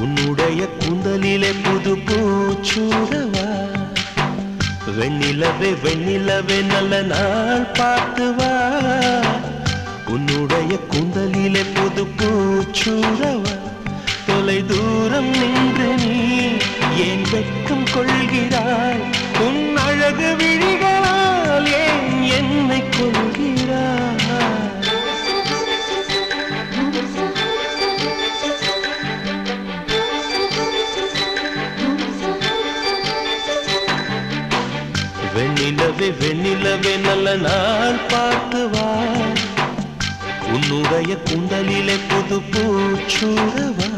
உன்னுடைய கூந்தலிலே புது பூச்சூடவா வெண்ணிலவே வெண்ணிலவே நல்ல நாள் பார்த்து வா உன்னுடைய கூந்தலிலே புது பூச்சூடவா தொலை தூரம் நின்று நீ ஏன் வெட்கம் கொள்கிறாய் உன் அழகு விழிகளால் ஏன் என்னை கொள்கிறாய் வெண்ணிலவே வெண்ணிலவே நல்ல நாள் பார்த்து வா உன்னுடைய கூந்தலிலே புது பூச்சூடவா